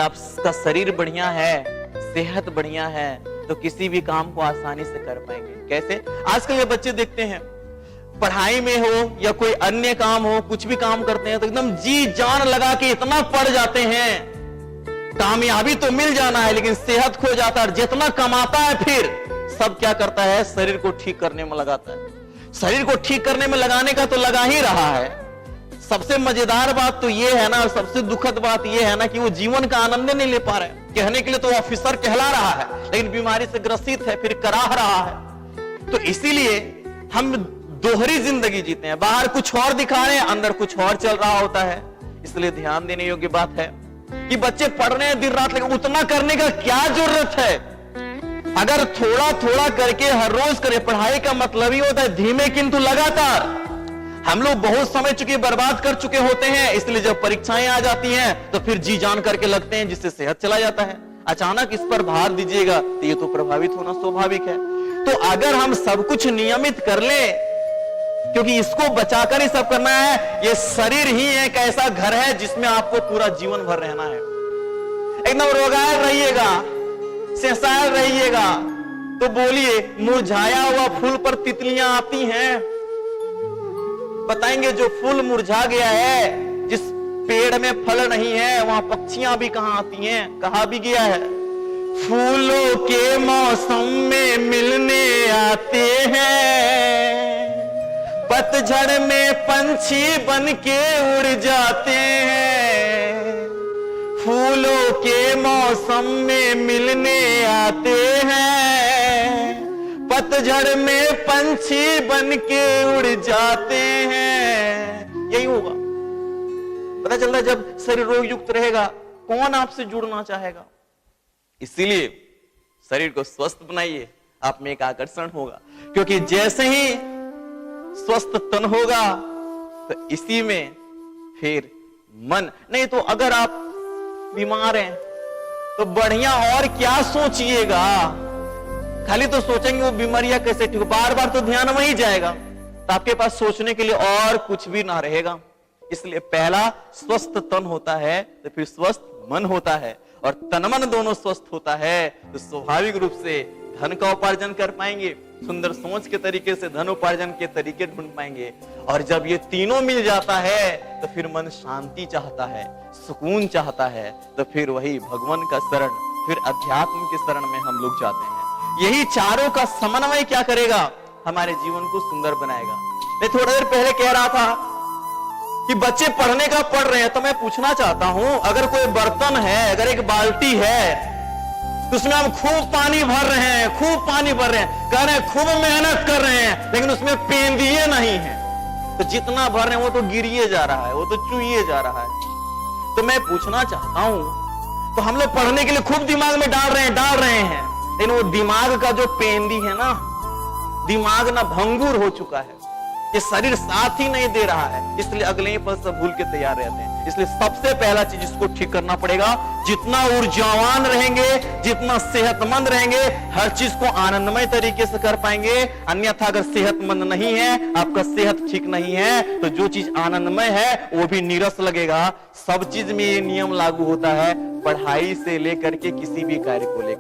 आपका शरीर बढ़िया है, सेहत बढ़िया है, तो किसी भी काम को आसानी से कर पाएंगे। कैसे? आजकल ये बच्चे देखते हैं, पढ़ाई में हो या कोई अन्य काम हो, कुछ भी काम करते हैं तो एकदम जी जान लगा के इतना पढ़ जाते हैं, कामयाबी तो मिल जाना है लेकिन सेहत खो जाता है। जितना कमाता है फिर सब क्या करता है, शरीर को ठीक करने में लगाता है। शरीर को ठीक करने में लगाने का तो लगा ही रहा है। सबसे मजेदार बात तो ये है ना, और सबसे दुखद बात ये है ना कि वो जीवन का आनंद नहीं ले पा रहे। कहने के लिए तो ऑफिसर कहला रहा है लेकिन बीमारी से ग्रसित है, फिर कराह रहा है। तो इसीलिए हम दोहरी जिंदगी जीते हैं, बाहर कुछ और दिखा रहे हैं, अंदर कुछ और चल रहा होता है। इसलिए ध्यान देने योग्य बात है कि बच्चे पढ़ रहे हैं दिन रात, लेकिन उतना करने का क्या जरूरत है? अगर थोड़ा थोड़ा करके हर रोज करे। पढ़ाई का मतलब ही होता है धीमे किंतु लगातार। हम लोग बहुत समय चुके बर्बाद कर चुके होते हैं, इसलिए जब परीक्षाएं आ जाती हैं तो फिर जी जान करके लगते हैं, जिससे सेहत चला जाता है। अचानक इस पर भार दीजिएगा तो ये तो प्रभावित होना स्वाभाविक है। तो अगर हम सब कुछ नियमित कर लें, क्योंकि इसको बचाकर ही सब करना है। ये शरीर ही एक ऐसा घर है जिसमें आपको पूरा जीवन भर रहना है। एकदम रोगायल रहिएगा, सेसायल रहिएगा। तो बोलिए, मुरझाया हुआ फूल पर तितलियां आती हैं। बताएंगे जो फूल मुरझा गया है, जिस पेड़ में फल नहीं है, वहां पक्षियां भी कहां आती हैं? कहा भी गया है, फूलों के मौसम में मिलने आते हैं, पतझड़ में पंछी बन के उड़ जाते हैं। फूलों के मौसम में मिलने आते हैं, पतझड़ में पंछी बन के उड़ जाते हैं। यही होगा। पता चलता है जब शरीर रोग युक्त रहेगा, कौन आपसे जुड़ना चाहेगा? इसीलिए शरीर को स्वस्थ बनाइए, आप में एक आकर्षण होगा। क्योंकि जैसे ही स्वस्थ तन होगा तो इसी में फिर मन नहीं। तो अगर आप बीमार हैं तो बढ़िया और क्या सोचिएगा, खाली तो सोचेंगे वो बीमारियां कैसे ठीक हो, बार बार तो ध्यान वही जाएगा, तो आपके पास सोचने के लिए और कुछ भी ना रहेगा। इसलिए पहला स्वस्थ तन होता है तो फिर स्वस्थ मन होता है, और तन मन दोनों स्वस्थ होता है तो स्वाभाविक रूप से धन का उपार्जन कर पाएंगे, सुंदर सोच के तरीके से धन उपार्जन के तरीके ढूंढ पाएंगे। और जब ये तीनों मिल जाता है तो फिर मन शांति चाहता है, सुकून चाहता है, तो फिर वही भगवान का शरण, फिर अध्यात्म के शरण में हम लोग जाते हैं। यही चारों का समन्वय क्या करेगा, हमारे जीवन को सुंदर बनाएगा। मैं थोड़ी देर पहले कह रहा था कि बच्चे पढ़ने का पढ़ रहे हैं, तो मैं पूछना चाहता हूं, अगर कोई बर्तन है, अगर एक बाल्टी है, तो उसमें हम खूब पानी भर रहे हैं, खूब पानी भर रहे हैं, कह रहे हैं खूब मेहनत कर रहे हैं, लेकिन उसमें पेंदिए नहीं है, तो जितना भर रहे हैं वो तो गिरिए जा रहा है, वो तो चुइए जा रहा है। तो मैं पूछना चाहता हूं, तो हम लोग पढ़ने के लिए खूब दिमाग में डाल रहे हैं, लेकिन वो दिमाग का जो पेंदी है ना, दिमाग ना भंगुर हो चुका है, ये शरीर साथ ही नहीं दे रहा है, इसलिए अगले ही पल सब भूल के तैयार रहते हैं। इसलिए सबसे पहला चीज इसको ठीक करना पड़ेगा। जितना ऊर्जावान रहेंगे, जितना सेहतमंद रहेंगे, हर चीज को आनंदमय तरीके से कर पाएंगे। अन्यथा अगर सेहतमंद नहीं है, आपका सेहत ठीक नहीं है, तो जो चीज आनंदमय है वो भी नीरस लगेगा। सब चीज में ये नियम लागू होता है, पढ़ाई से लेकर के किसी भी कार्य को लेकर।